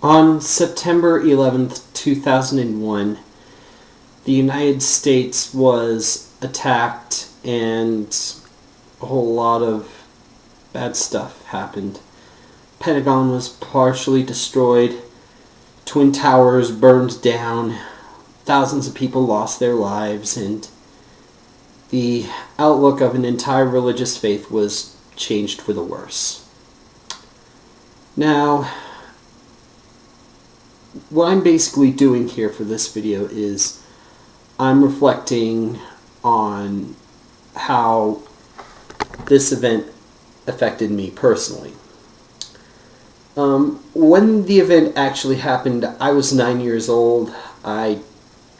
On September 11th, 2001, the United States was attacked and a whole lot of bad stuff happened. Pentagon was partially destroyed, Twin Towers burned down, thousands of people lost their lives, and the outlook of an entire religious faith was changed for the worse. Now, what I'm basically doing here for this video is I'm reflecting on how this event affected me personally. When the event actually happened, I was 9 years old. I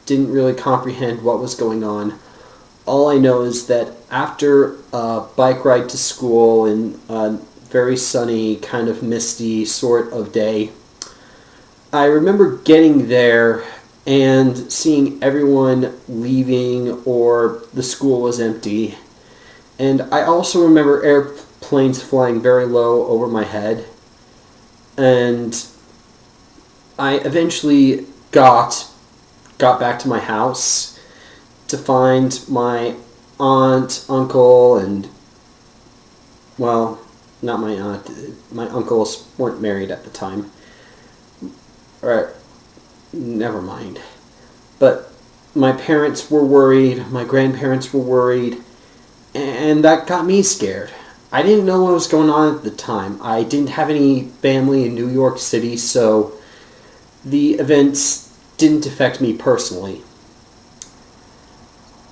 didn't really comprehend what was going on. All I know is that after a bike ride to school in a very sunny, kind of misty sort of day, I remember getting there and seeing everyone leaving or the school was empty. And I also remember airplanes flying very low over my head. And I eventually got back to my house to find my aunt, uncle, and, well, not my aunt. My uncles weren't married at the time. Or, never mind. But my parents were worried, my grandparents were worried, and that got me scared. I didn't know what was going on at the time. I didn't have any family in New York City, so the events didn't affect me personally.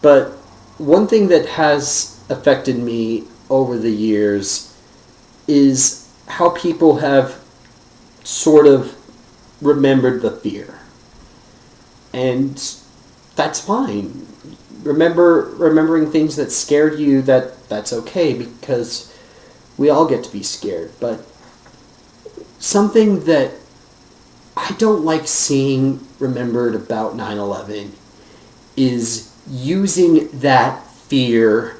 But one thing that has affected me over the years is how people have sort of remembered the fear. And that's fine. Remembering things that scared you, that's okay, because we all get to be scared. But something that I don't like seeing remembered about 9/11 is using that fear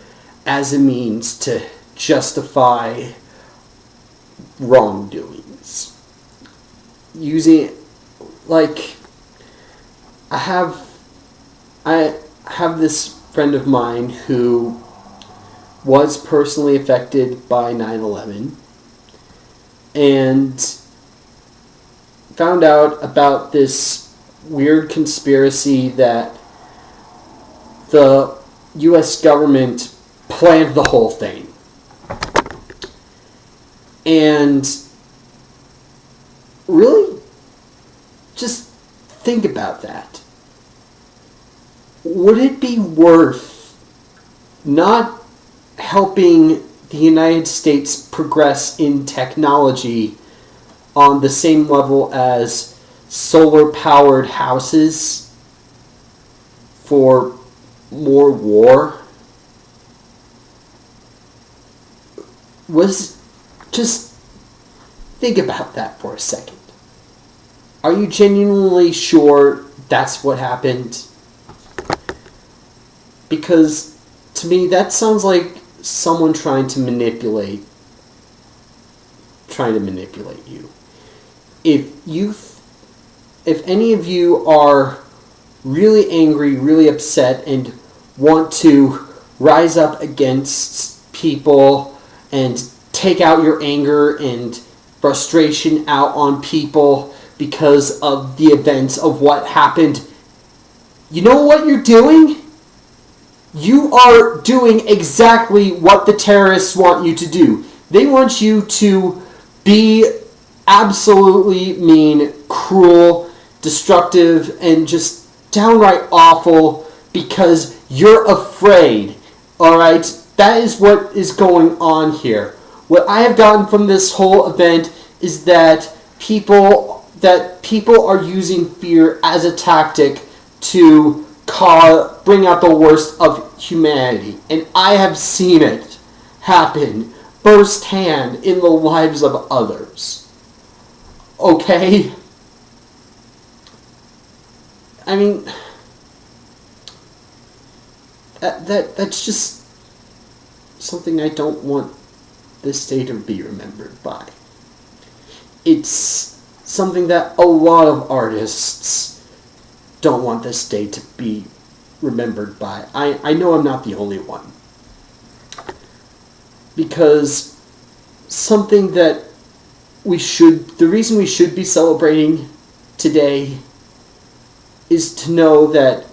as a means to justify wrongdoings. Using, like, I have this friend of mine who was personally affected by 9/11 and found out about this weird conspiracy that the U.S. government planned the whole thing. And really, just think about that. Would it be worth not helping the United States progress in technology on the same level as solar-powered houses for more war? Just think about that for a second. Are you genuinely sure that's what happened? Because to me, that sounds like someone trying to manipulate you. If any of you are really angry, really upset, and want to rise up against people and take out your anger and frustration out on people because of the events of what happened, you know what you're doing? You are doing exactly what the terrorists want you to do. They want you to be absolutely mean, cruel, destructive, and just downright awful because you're afraid. Alright? That is what is going on here. What I have gotten from this whole event is that people are using fear as a tactic to bring out the worst of humanity. And I have seen it happen firsthand in the lives of others. Okay? I mean, that's just something I don't want this day to be remembered by. It's something that a lot of artists don't want this day to be remembered by. I know I'm not the only one. Because something that the reason we should be celebrating today is to know that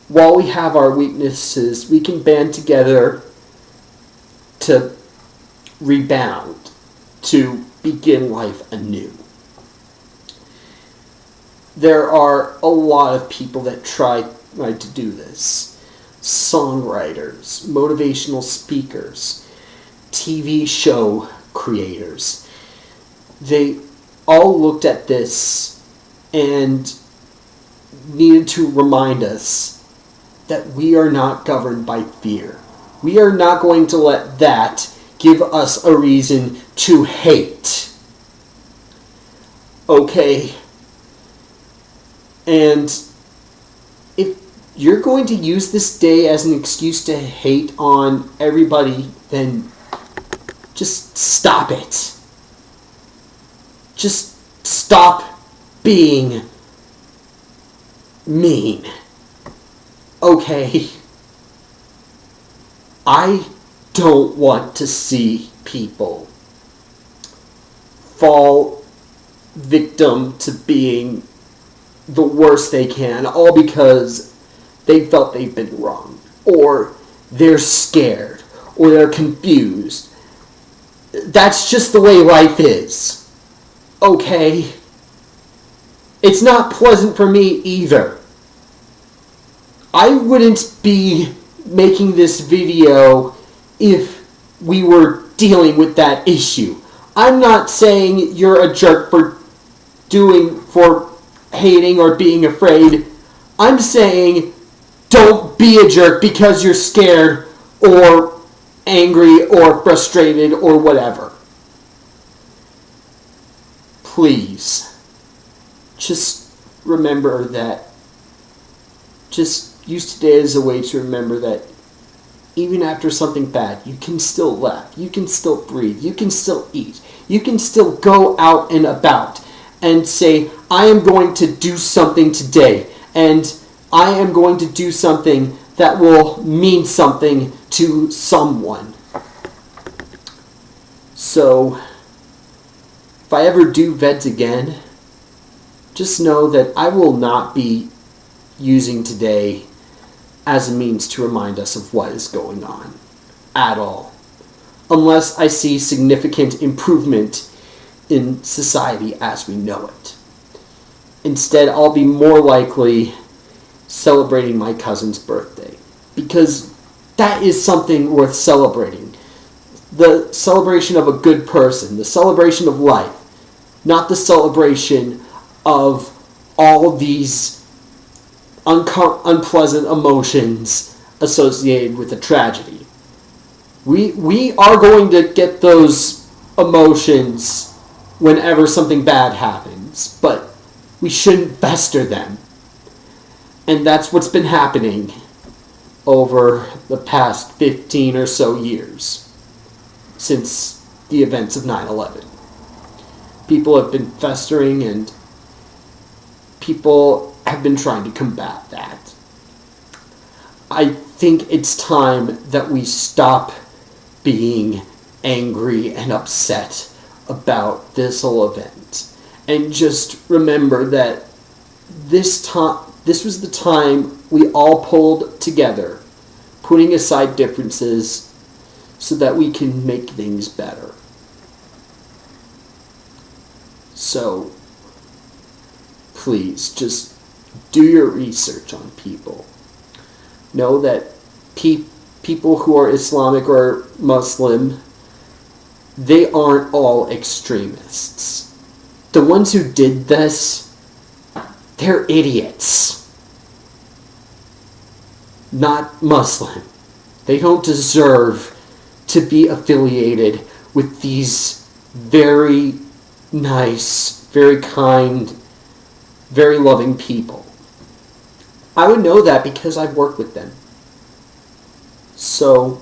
while we have our weaknesses, we can band together to rebound, to begin life anew. There are a lot of people that try to do this. Songwriters, motivational speakers, TV show creators. They all looked at this and needed to remind us that we are not governed by fear. We are not going to let that give us a reason to hate. Okay? And if you're going to use this day as an excuse to hate on everybody, then just stop it. Just stop being mean. Okay? I don't want to see people fall victim to being the worst they can, all because they felt they've been wrong, or they're scared, or they're confused. That's just the way life is. Okay? It's not pleasant for me either. I wouldn't be making this video if we were dealing with that issue. I'm not saying you're a jerk for hating or being afraid. I'm saying don't be a jerk because you're scared or angry or frustrated or whatever. Please, just remember that. Just use today as a way to remember that even after something bad, you can still laugh, you can still breathe, you can still eat, you can still go out and about and say, I am going to do something today, and I am going to do something that will mean something to someone. So, if I ever do VEDS again, just know that I will not be using today as a means to remind us of what is going on at all, unless I see significant improvement in society as we know it. Instead, I'll be more likely celebrating my cousin's birthday, because that is something worth celebrating. The celebration of a good person, the celebration of life, not the celebration of all these unpleasant emotions associated with a tragedy. We are going to get those emotions whenever something bad happens, but we shouldn't fester them. And that's what's been happening over the past 15 or so years since the events of 9/11. People have been festering, and people have been trying to combat that. I think it's time that we stop being angry and upset about this whole event, and just remember that this was the time we all pulled together, putting aside differences so that we can make things better. So, please, just do your research on people. Know that people who are Islamic or Muslim, they aren't all extremists. The ones who did this, they're idiots. Not Muslim. They don't deserve to be affiliated with these very nice, very kind, very loving people. I would know that because I've worked with them. So,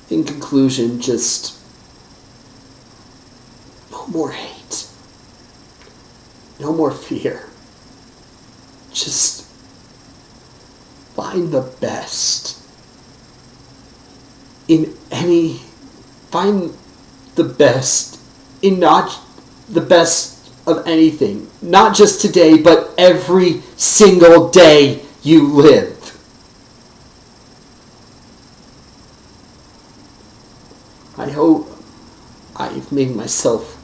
in conclusion, just no more hate. No more fear. Just find the best in any. Find the best in not the best of anything. Not just today, but every single day you live. I hope I've made myself